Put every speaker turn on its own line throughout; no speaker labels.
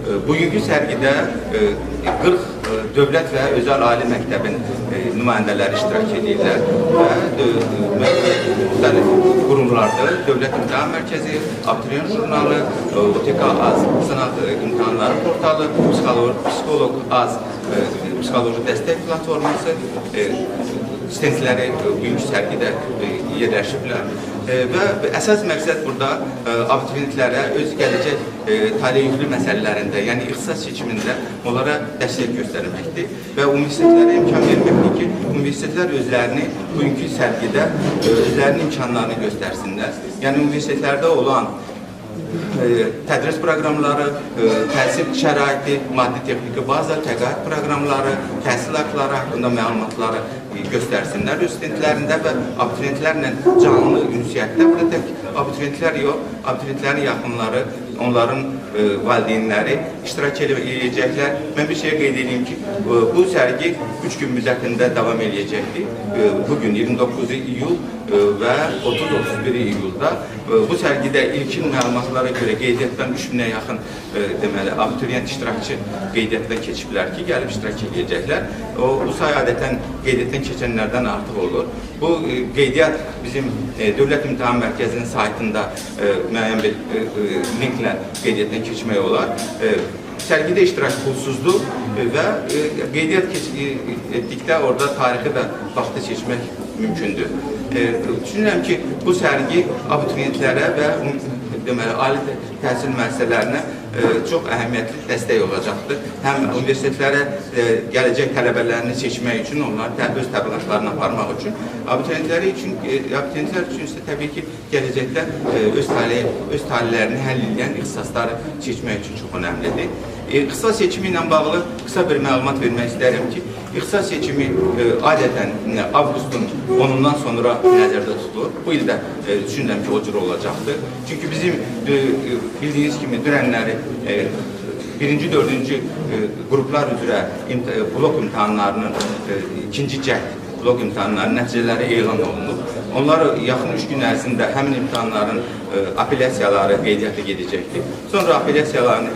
Bugünkü sərgidə 40 dövlət və özəl ali məktəbin nümayəndələri iştirak edirlər və müxtəlif qurumlarda Dövlət İmtahan Mərkəzi, Abituriyent Jurnalı, OTK Az Sınaq İmtahanları Portalı, Psixoloq Az Psixoloji Dəstək Platforması stendləri bugünkü sərgidə yerləşiblər. Və əsas məqsəd burada abituriyentlərə öz gələcək taleyüklü məsələlərində, yəni ixtisas seçimində onlara dəstək göstərməkdir və universitetlərə imkan verməkdir ki, universitetlər özlərini bugünkü sərgidə özlərinin imkanlarını göstərsinlər. Yəni universitetlərdə olan tədris proqramları, təhsil şəraiti, maddi-texniki baza, təqaüd proqramları, təhsil haqqları haqqında məlumatları göstərsinlər öz stendlərində və abituriyentlərlə canlı ünsiyyətdə. Burada tək abituriyentlər yox, abituriyentlərin yaxınları, onların valideynləri iştirak edəcəklər. Mən bir şey qeyd edeyim ki, bu sərgi 3 gün müddətində davam edəcəkdir. Bugün 29 iyul və 30-31 iyulda. Bu sərgidə ilkin məlumatlara görə qeydiyyatdan 3000-ə yaxın deməli, abituriyent iştirakçı qeydiyyatdan keçiblər ki, gəlib iştirak edəcəklər. Bu say adətən qeydiyyatdan keçənlərdən artıq olur. Bu qeydiyyat bizim Dövlət İmtahan Mərkəzinin saytında müəyyən bir linklə qeydiyyatdan keçmək olar. Sərgidə iştirak pulsuzdur və qeydiyyat etdikdə orada tarixi və vaxtı seçmək mümkündür. Düşünürəm ki, bu sərgi abituriyentlərə və deməli, ali təhsil müəssisələrinə çox əhəmiyyətli dəstək olacaqdır. Həm universitetlərə gələcək tələbələrini seçmək üçün, onları öz təbliğatlarını aparmaq üçün, abituriyentlər üçün isə təbii ki, gələcəkdə öz talihlərini həll edən ixtisasları seçmək üçün çox önəmlidir. İxtisas seçimi ilə bağlı qısa bir məlumat vermək istəyirəm ki, ixtisas seçimi adətən avqustun 10-undan sonra nəzərdə tutulur. Bu ildə düşünürəm ki, o cür olacaqdır. Çünki bizim bildiyiniz kimi dünənləri birinci, dördüncü qruplar üzrə blok imtahanlarının ikinci cəhd blok imtahanlarının nəticələri elan olunub. Onlar yaxın 3 gün ərzində həmin imtahanların apellyasiyaları qeydiyyata gedəcəkdir. Sonra apellyasiyaların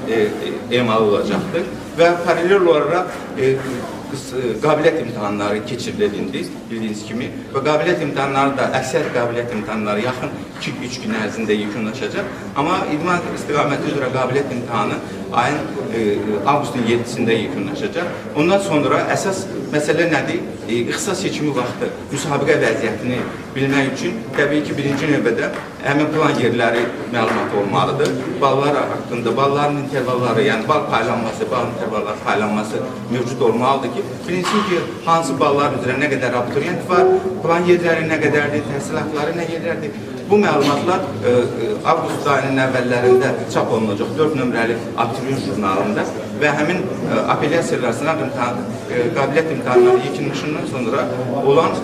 emalı olacaqdır və paralel olaraq qabiliyyət imtahanları keçirildi bildiyiniz kimi və qabiliyyət imtahanları da əksər qabiliyyət imtahanları yaxın 2-3 gün ərzində yekunlaşacaq. Amma idman istiqaməti üzrə qabiliyyət imtahanı ayın avqustun 7-sində yekunlaşacaq. Ondan sonra əsas məsələ nədir? İxtisas seçimi vaxtı müsabiqə vəziyyətini bilmək üçün təbii ki, birinci növbədə həmin plan yerləri məlumat olmalıdır. Ballar haqqında, balların intervalları, yəni bal paylanması, bal intervalları paylanması mövcud olmalıdır ki, bilinsin ki, hansı ballar üzrə nə qədər abituriyent var, plan yerləri nə qədərdir, təhsil haqqları nə qədərdir. Bu məlumatlar avqust ayının əvvəllərində çap olunacaq 4 nömrəli abituriyent jurnalında və həmin apellyasiyalar, sınaq qabiliyyət imtahanları yekunlaşandan sonra olan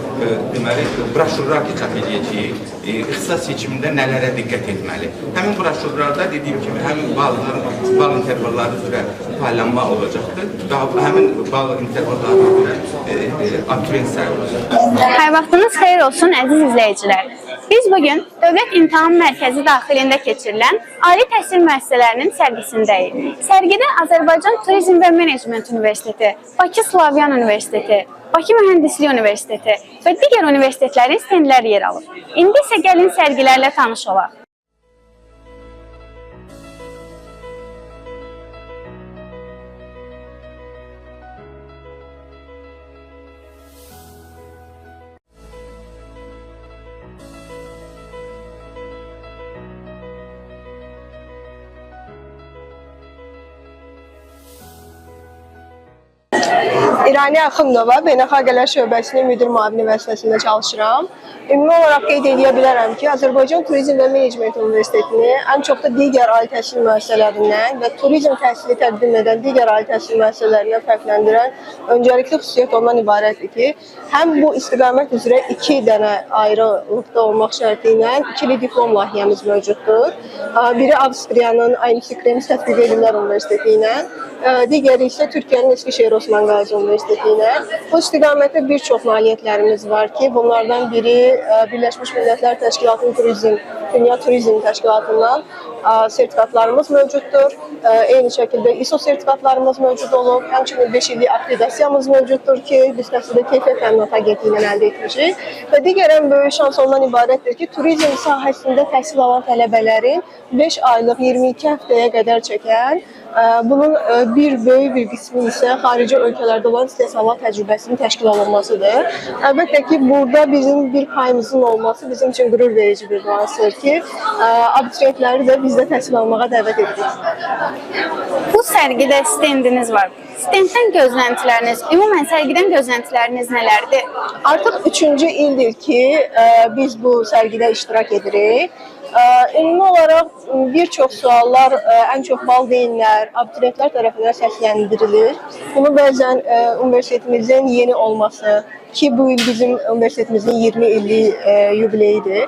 deməli, broşurlar ki, çap edəcəyik, ixtisas seçimində nələrə diqqət etməli. Həmin broşurlarda dediyim kimi, həmin bal intervalları üzrə paylanma olacaqdır və həmin bal intervalları üzrə abituriyent sayı olacaq.
Hər vaxtınız xeyir olsun, əziz izləyicilər. Biz bugün Dövlət İmtahan Mərkəzi daxilində keçirilən ali təhsil müəssisələrinin sərgisindəyik. Sərgidə Azərbaycan Turizm və Menecment Universiteti, Bakı Slavyan Universiteti, Bakı Mühəndislik Universiteti və digər universitetlərin stendləri yer alır. İndi isə gəlin sərgilərlə tanış olaq.
İrani Axundova, Beynəlxalq Əlaqələr Şöbəsinin müdir müavini vəzifəsində çalışıram. Ümumi olaraq qeyd edə bilərəm ki, Azərbaycan Turizm və Menecment Universitetini ən çox da digər ali təhsil müəssisələrindən və turizm təhsili təqdim edən digər ali təhsil müəssisələrindən fərqləndirən öncəlikli xüsusiyyət ondan ibarətdir ki, həm bu istiqamət üzrə 2 dənə ayrılıqda olmaq şərti ilə ikili diplom layihəmiz mövcuddur. Biri Avstriyanın Aynısı Krems Tətbiq Elmlər Universiteti ilə, digəri isə Türkiyənin Eskişehir Osman Gazi Universiteti Universitetiylə. Bu istiqamətdə bir çox nailiyyətlərimiz var ki, bunlardan biri Birləşmiş Millətlər Təşkilatının Turizm, Dünya Turizm Təşkilatından sertifikatlarımız mövcuddur. Eyni şəkildə ISO sertifikatlarımız mövcud olub. Həmçinin 5 illik akreditasiямız mövcuddur ki, biz təhsildə keyfiyyət təminat agentliyi ilə əldə etmişik. Və digər ən böyük şans ondan ibarətdir ki, turizm sahəsində təhsil alan tələbələrin 5 aylıq 22 həftəyə qədər çəkən, bunun böyük bir qismi isə xarici ölkələrdə olan istehsalat təcrübəsinin təşkil olunmasıdır. Əlbəttə ki, burada bizim bir payımızın olması bizim üçün qürur verici bir nüansdır ki, abituriyentləri də bizdə təhsil almağa dəvət edirik.
Bu sərgidə stendiniz var. Stenddən gözləntiləriniz, ümumən sərgidən gözləntiləriniz nələrdir?
Artıq 3-cü ildir ki, biz bu sərgidə iştirak edirik. Ümumi olaraq bir çox suallar, ən çox valideynlər, abituriyentlər tərəfindən səsləndirilir. Bunu bəzən universitetimizin yeni olması, ki bu il bizim universitetimizin 20 illik yubileyidir.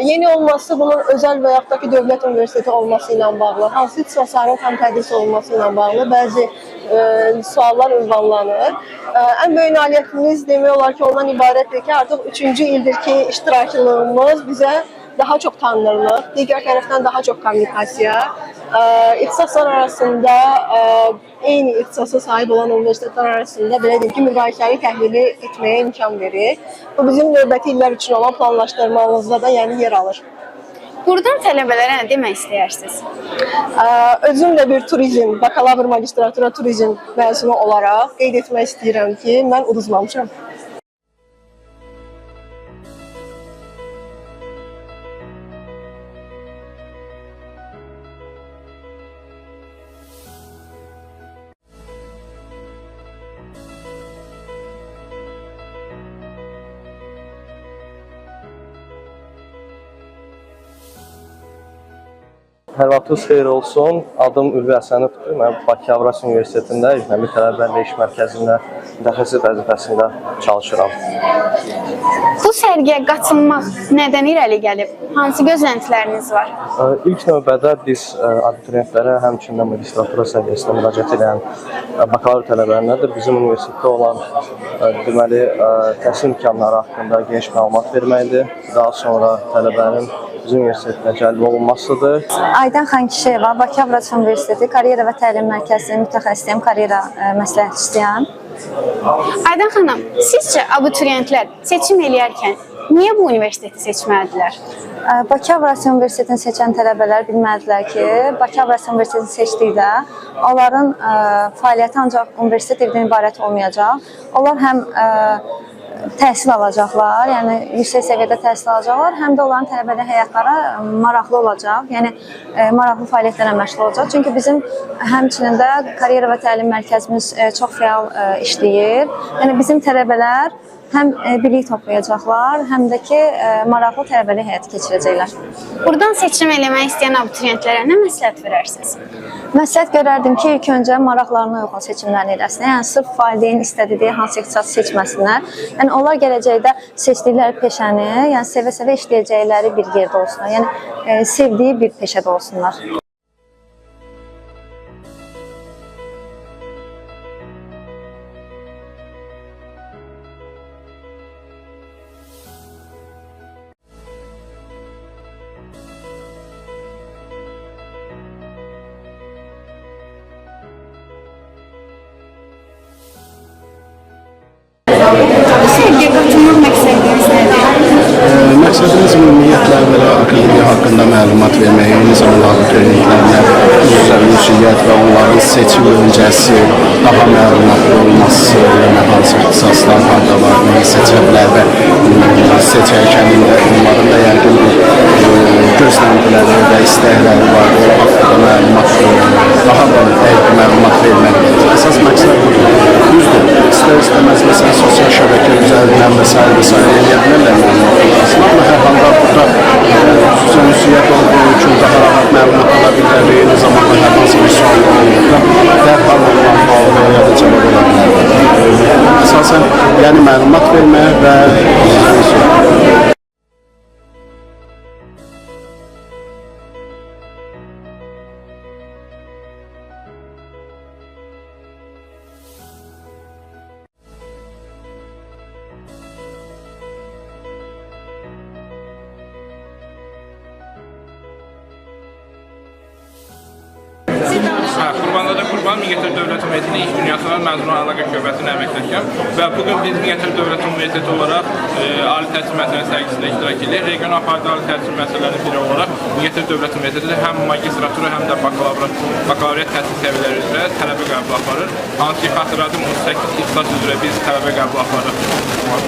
Yeni olması bunun özəl və yaxud da ki dövlət universiteti olması ilə bağlı, hansı ixtisasların tam tədris olması ilə bağlı bəzi suallar ünvanlanır. Ən böyük nailiyyətimiz demək olar ki ondan ibarətdir ki, artıq 3-cü ildir ki iştirakçılığımız bizə daha çox tanınırlıq, digər tərəfdən daha çox kommunikasiya, ixtisaslar arasında eyni ixtisasa sahib olan universitetlər arasında belə deyim ki, müqayisəli təhlili etməyə imkan verir. Bu bizim növbəti illər üçün olan planlaşdırmamızda da yer alır.
Buradan tələbələrə nə demək istəyirsiniz?
Özüm də bir turizm, bakalavr magistratura turizm məzunu olaraq qeyd etmək istəyirəm ki, mən uduzmamışam.
Hər vaxtınız xeyir olsun. Adım Ülvi Həsənovdur. Mən Bakı Avrasiya Universitetində icbari tələbələr və iş mərkəzində mütəxəssis vəzifəsində çalışıram.
Bu sərgiyə qatılmaq nədən irəli gəlib? Hansı gözləntiləriniz var?
İlk növbədə biz abituriyentlərə, həmçinin magistratura səviyyəsində müraciət edən bakalavr tələbələrinə bizim universitetdə olan deməli təhsil imkanları haqqında geniş məlumat verməkdir. Daha sonra tələbələrin bizim universitetə cəlb olunmasıdır.
Aydan Xankişiyeva, Bakı Avrasiya Universiteti Karyera və Təlim Mərkəzinin mütəxəssisiyəm, karyera məsləhətçisiyəm.
Aydan xanım, sizcə abituriyentlər seçim eləyərkən niyə bu universiteti seçməlidirlər?
Bakı Avrasiya Universitetini seçən tələbələr bilməlidirlər ki, Bakı Avrasiya Universitetini seçdikdə onların fəaliyyəti ancaq universitet evindən ibarət olmayacaq. Onlar həm təhsil alacaqlar, yəni yüksək səviyyədə təhsil alacaqlar, həm də onların tələbədə həyatları maraqlı olacaq, yəni maraqlı fəaliyyətlərlə məşğul olacaq. Çünki bizim həmçinin də karyera və təlim mərkəzimiz çox fəal işləyir. Yəni bizim tələbələr həm bilik toplayacaqlar, həm də ki maraqlı tələbəli həyat keçirəcəklər.
Buradan seçim eləmək istəyən abituriyentlərə nə məsləhət verərsiniz?
Məsləhət görərdim ki, ilk öncə maraqlarına uyğun seçimlərini edəsinlər. Yəni sırf valideyn istədiyi hansı ixtisası seçməsinlər. Yəni onlar gələcəkdə seçdikləri peşəni, yəni sevə-sevə işləyəcəkləri bir yerdə olsunlar. Yəni sevdiyi bir peşədə olsunlar.
Bu sərgiyə qatılmaq məqsədiniz nədir?
Məqsədimiz ümumiyyətlə belə akademiya haqqında məlumat vermək, eyni zamanda abituriyentlərlə özləri ünsiyyət və onların seçim öncəsi daha məlumatlı olması, yəni hansı ixtisaslar harda var, nəyi seçə bilər və seçərkən onların da yəqin gözləntiləri və istəkləri var, o haqqında məlumat daha da dəqiq məlumat verməkdir. Əsas məqsəd düzdür. İstər-istəməz məsələn sosial şəbəkə üzərindən və s. eləyə bilərlər məlumatlar. Amma hər halda burada ünsiyyət olduğu üçün daha rahat məlumat ala bilər, eyni zamanda hər hansı bir sual olduqda dərhal ondan bağlı ya da cavab ola bilər. Əsasən yəni məlumat vermək və
Abdullayev, Mingəçevir Dövlət Universitetinin İş Dünyasının məzunu əlaqə şöbəsinin əməkdaşıyam və bugün biz Mingəçevir Dövlət Universiteti olaraq ali təhsil məsələləri sərgisində iştirak edirik. Regional fayda ali təhsil məsələlərinin biri olaraq Mingəçevir Dövlət Universiteti həm magistratura, həm də bakalavriat təhsil səviyyələri üzrə tələbə qəbul aparır. Hansı ki, xatırladım, 18 ixtisas üzrə biz tələbə qəbul aparırıq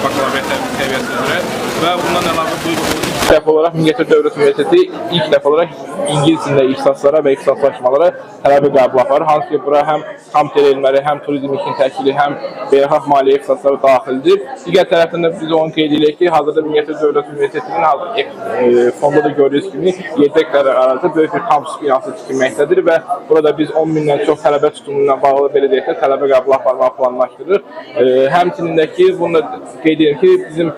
bakalavriat səviyyəsi üzrə və bundan əlavə bu ilk dəfə olaraq Mingəçevir Dövlət Universiteti ilk dəfə olaraq İngilis dilində ixtisaslara və ixtisaslaşmalara tələbə qəbul aparır. Hansı ki, bura həm komitə elmləri, həm turizm işinin təşkili, həm beynəlxalq maliyyə ixtisasları daxildir. Digər tərəfdən də biz onu qeyd edirik ki, hazırda Mingəçevir Dövlət Universitetinin fonda da gördüyünüz kimi 7 hektar ərazidə böyük bir kampus binası tikilməkdədir və burada biz 10 mindən çox tələbə tutumu ilə bağlı belə deyək də tələbə qəbul aparmağı planlaşdırır. Həmçinin də ki, bunu da qeyd edirəm ki, bizim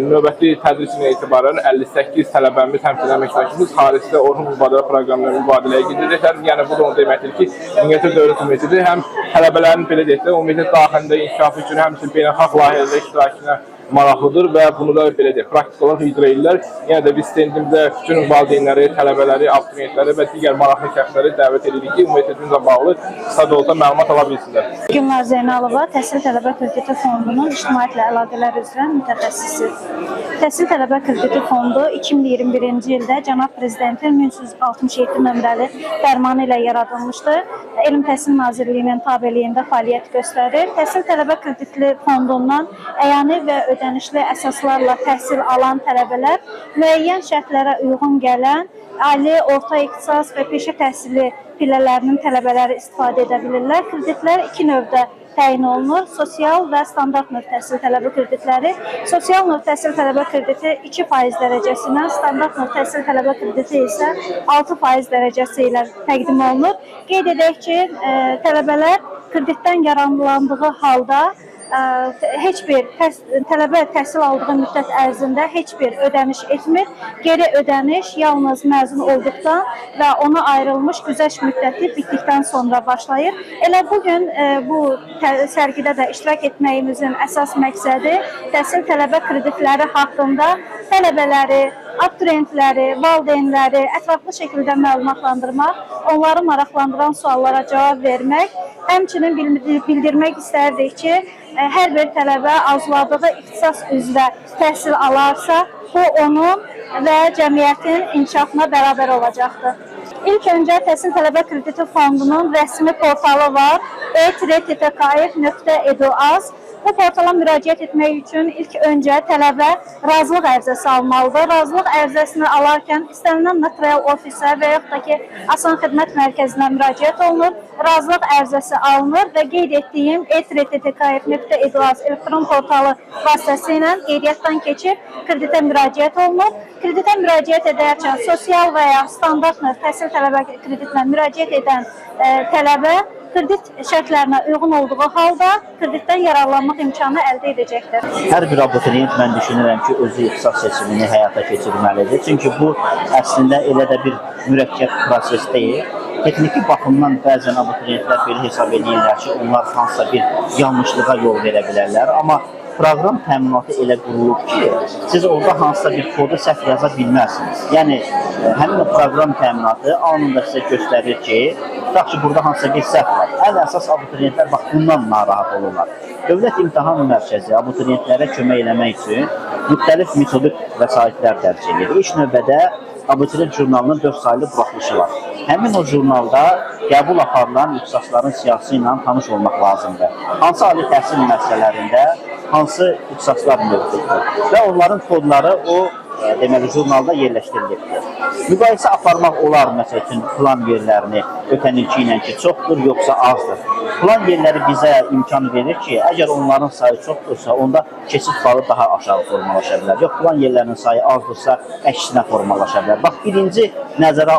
növbəti tədrisinə etibarən 58 tələbəmiz, həmçinin əməkdaşımız xaricdə Orhun Mübadilə proqramına mübadiləyə gedəcəklər. Yəni bu da onu deməkdir ki, Mingəçevir Dövlət Universiteti həm tələbələrin belə deyək də universitet daxilində inkişafı üçün həmçinin beynəlxalq layihələrdə iştirakına maraqlıdır və bunu da belə deyək, praktik olaraq icra edirlər. Yəni də biz stendimizdə bütün valideynləri, tələbələri, abituriyentləri və digər maraqlı şəxsləri dəvət edirik ki, universitetimizlə bağlı qısa da olsa məlumat ala bilsinlər.
Gülnar Zeynalova, Təhsil Tələbə Krediti Fondunun ictimaiyyətlə əlaqələr üzrə mütəxəssisi. Təhsil Tələbə Krediti Fondu 2021-ci ildə Cənab Prezidentin 1367 nömrəli fərmanı ilə yaradılmışdır. Elm Təhsil Nazirliyinin tabeliyində fəaliyyət göstərir. Təhsil Tələbə Kreditli Fondundan əyani və ödənişli əsaslarla təhsil alan tələbələr müəyyən şərtlərə uyğun gələn ali, orta ixtisas və peşə təhsili pillələrinin tələbələri istifadə edə bilirlər. Kreditlər iki növdə təyin olunur. Sosial və standart növ təhsil tələbə kreditləri. Sosial növ təhsil tələbə krediti 2% dərəcəsindən, standart növ təhsil tələbə krediti isə 6% dərəcəsi ilə təqdim olunur. Qeyd edək ki, tələbələr kreditdən yararlandığı halda heç bir tələbə təhsil aldığı müddət ərzində heç bir ödəniş etmir. Geri ödəniş yalnız məzun olduqdan və ona ayrılmış güzəşt müddəti bitdikdən sonra başlayır. Elə bugün bu sərgidə də iştirak etməyimizin əsas məqsədi təhsil tələbə kreditləri haqqında tələbələri, abituriyentləri, valideynləri ətraflı şəkildə məlumatlandırmaq, onları maraqlandıran suallara cavab vermək, həmçinin bildirmək istərdik ki, hər bir tələbə arzuladığı ixtisas üzrə təhsil alarsa, bu onun və cəmiyyətin inkişafına bərabər olacaqdır. İlk öncə Təhsil Tələbə Krediti Fondunun rəsmi portalı var, e-tkf.edu.az. Bu portala müraciət etmək üçün ilk öncə tələbə razılıq ərizəsi almalıdır. Razılıq ərizəsini alarkən istənilən notarial ofisə və yaxud da ki, Asan Xidmət Mərkəzinə müraciət olunur. Razılıq ərizəsi alınır və qeyd etdiyim e-tkf.edu.az elektron portalı vasitəsilə qeydiyyatdan keçib kreditə müraciət olunur. Kreditə müraciət edərkən sosial və ya standart növ təhsil tələbə kreditinə müraciət edən tələbə kredit şərtlərinə uyğun olduğu halda kreditdən yararlanmaq imkanı əldə edəcəkdir.
Hər bir abituriyent mən düşünürəm ki, özü ixtisas seçimini həyata keçirməlidir. Çünki bu əslində elə də bir mürəkkəb proses deyil. Texniki baxımdan bəzən abituriyentlər belə hesab edirlər ki, onlar hansısa bir yanlışlığa yol verə bilərlər. Amma proqram təminatı elə qurulub ki, siz orada hansısa bir kodu səhv yaza bilməzsiniz. Yəni, həmin proqram təminatı anında sizə göstərir ki, tutaq ki, burada hansısa bir səhv var. Ən əsas abituriyentlər bax, bundan narahat olurlar. Dövlət İmtahan Mərkəzi abituriyentlərə kömək eləmək üçün müxtəlif metodik vəsaitlər dərc edir. İlk növbədə abituriyent jurnalının 4 saylı buraxılışı var. Həmin o jurnalda qəbul aparılan ixtisasların siyahısı ilə tanış olmaq lazımdır. Hansı ali təhsil müəssisələrində hansı ixtisaslar mövcuddur və onların kodları o deməli jurnalda yerləşdirilibdir. Müqayisə aparmaq olar, məsəl üçün plan yerlərini ötən ilki ilə ki, çoxdur, yoxsa azdır. Plan yerləri bizə imkan verir ki, əgər onların sayı çoxdursa, onda keçid balı daha aşağı formalaşa bilər. Yox, plan yerlərinin sayı azdırsa, əksinə formalaşa bilər. Bax, birinci nəzərə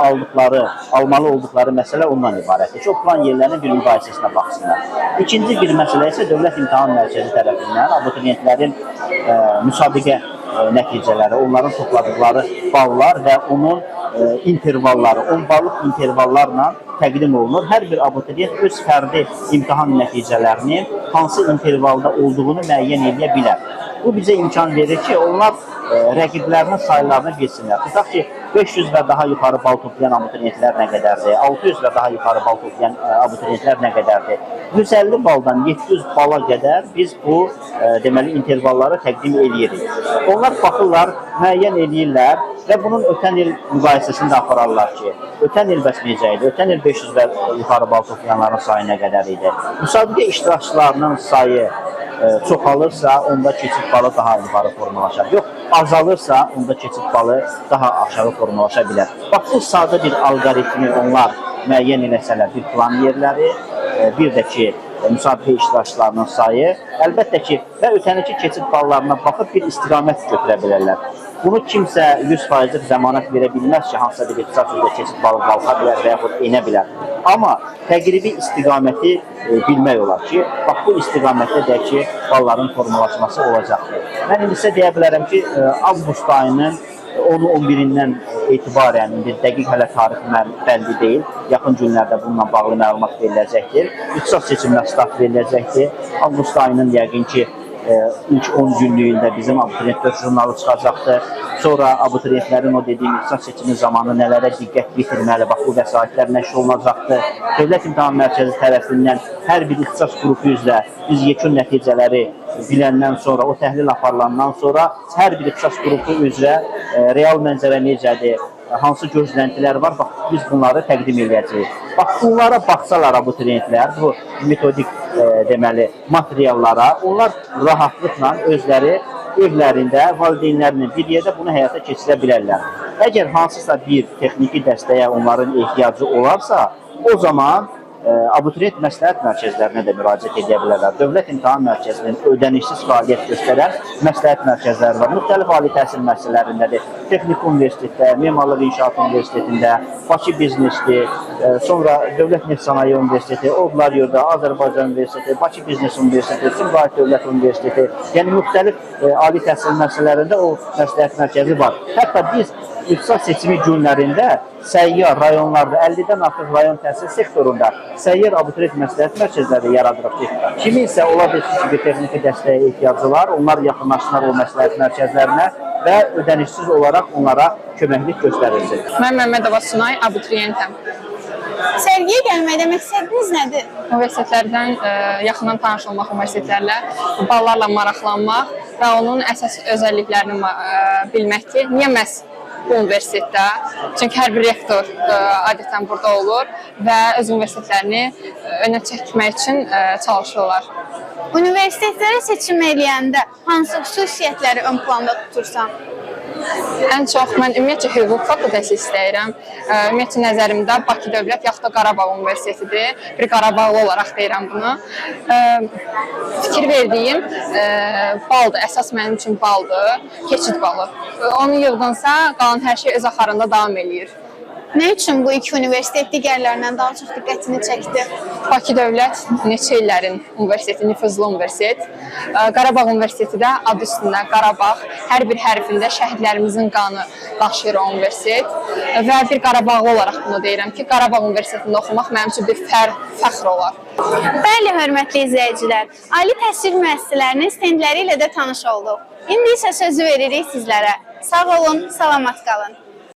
almalı olduqları məsələ ondan ibarətdir ki, o plan yerlərinin bir müqayisəsinə baxsınlar. İkinci bir məsələ isə Dövlət İmtahan Mərkəzi tərəfindən abituriyentlərin müsabiqə nəticələri, onların topladıqları ballar və onun intervalları, 10 ballıq intervallarla təqdim olunur. Hər bir abituriyent öz fərdi imtahan nəticələrinin hansı intervalda olduğunu müəyyən edə bilər. Bu bizə imkan verir ki, onlar rəqiblərinin sayılarını bilsinlər. Tutaq ki, 500 və daha yuxarı bal toplayan abituriyentlər nə qədərdir? 600 və daha yuxarı bal toplayan abituriyentlər nə qədərdir? 150 baldan 700 bala qədər biz bu deməli intervalları təqdim edirik. Onlar baxırlar, müəyyən edirlər və bunun ötən il müqayisəsini də apararlar ki, ötən il bəs necə idi? Ötən il 500 və yuxarı bal toplayanların sayı nə qədər idi? Müsabiqə iştirakçılarının sayı çoxalırsa, onda keçid balı daha yuxarı formalaşar. Yox, azalırsa, onda keçid balı daha aşağı formalaşa bilər. Bax, bu sadə bir algoritmi onlar müəyyən eləsələr, bir plan yerləri, bir də ki, müsabiqə iştirakçılarının sayı, əlbəttə ki, və ötəniki keçid ballarına baxıb bir istiqamət götürə bilərlər. Bunu kimsə 100%'lik zəmanət verə bilməz ki, hansısa bir ixtisas üzrə keçid balı qalxa bilər və yaxud enə bilər. Amma təqribi istiqaməti bilmək olar ki, bax bu istiqamətdə də ki, balların formalaşması olacaqdır. Mən indi sizə deyə bilərəm ki, avqust ayının 10-11-dən etibarən, dəqiq hələ tarix bəlli deyil, yaxın günlərdə bununla bağlı məlumat veriləcəkdir. İxtisas seçimlə start veriləcəkdir. Avqust ayının yəqin ki, ilk 10 günlüyündə bizim abituriyentlər jurnalı çıxacaqdır. Sonra abituriyentlərin o dediyim ixtisas seçimi zamanı nələrə diqqət yetirməli, bax bu vəsaitlər nəşr olunacaqdır. Dövlət İmtahan Mərkəzi tərəfindən hər bir ixtisas qrupu üzrə biz yekun nəticələri biləndən sonra, o təhlil aparılandan sonra hər bir ixtisas qrupu üzrə real mənzərə necədir, hansı gözləntilər var, bax biz bunları təqdim edəcəyik. Bax bunlara baxsalar abituriyentlər, bu metodik deməli materiallara, onlar rahatlıqla özləri evlərində, valideynlərinin bir yerdə bunu həyata keçirə bilərlər. Əgər hansısa bir texniki dəstəyə onların ehtiyacı olarsa, o zaman abituriyent məsləhət mərkəzlərinə də müraciət edə bilərlər. Dövlət İmtahan Mərkəzinin ödənişsiz fəaliyyət göstərən məsləhət mərkəzləri var. Müxtəlif ali təhsil müəssisələrindədir. Texniki Universitetdə, Memarlıq İnşaat Universitetində, Bakı Biznesdir, sonra Dövlət Neft Sənaye Universiteti, Odlar Yurda, Azərbaycan Universiteti, Bakı Biznes Universiteti, Sumqayıt Dövlət Universiteti, yəni müxtəlif ali təhsil müəssisələrində o məsləhət mərkəzi var. Hətta biz ixtisas seçimi günlərində səyyar rayonlarda, 50-dən artıq rayon təhsil sektorunda səyyar abituriyent məsləhət mərkəzləri yaradırıq ki, kiminsə ola bilsin ki, bir texniki dəstəyə ehtiyacı var, onlar yaxınlaşsınlar o məsləhət mərkəzlərinə və ödənişsiz olaraq onlara köməklik göstərilsin.
Mən Məmmədova Sunay, abituriyentəm.
Sərgiyə gəlməkdə məqsədiniz nədir?
Universitetlərdən yaxından tanış olmaq, universitetlərlə, ballarla maraqlanmaq və onun əsas özəlliklərini bilmək ki, niyə məhz bu universitetdə? Çünki hər bir rektor adətən burada olur və öz universitetlərini önə çəkmək üçün çalışırlar.
Universitetlərə seçim eləyəndə hansı xüsusiyyətləri ön planda tutursan?
Ən çox mən ümumiyyətcə hüquq fakültəsi istəyirəm. Ümumiyyətcə nəzərimdə Bakı Dövlət yaxud da Qarabağ Universitetidir. Bir Qarabağlı olaraq deyirəm bunu. Fikir verdiyim baldır, əsas mənim üçün baldır, keçid balı. Onu yığdınsa, qalan hər şey öz axarında davam eləyir.
Nə üçün bu iki universitet digərlərindən daha çox diqqətini çəkdi?
Bakı Dövlət neçə illərin universiteti, nüfuzlu universitet. Qarabağ Universiteti də adı üstündə Qarabağ. Hər bir hərfində şəhidlərimizin qanı daşıyır o universitet. Və bir Qarabağlı olaraq bunu deyirəm ki, Qarabağ Universitetində oxumaq mənim üçün bir fəxr olar.
Bəli, hörmətli izləyicilər, ali təhsil müəssisələrinin stendləri ilə də tanış olduq. İndi isə sözü veririk sizlərə. Sağ olun, salamat qalın.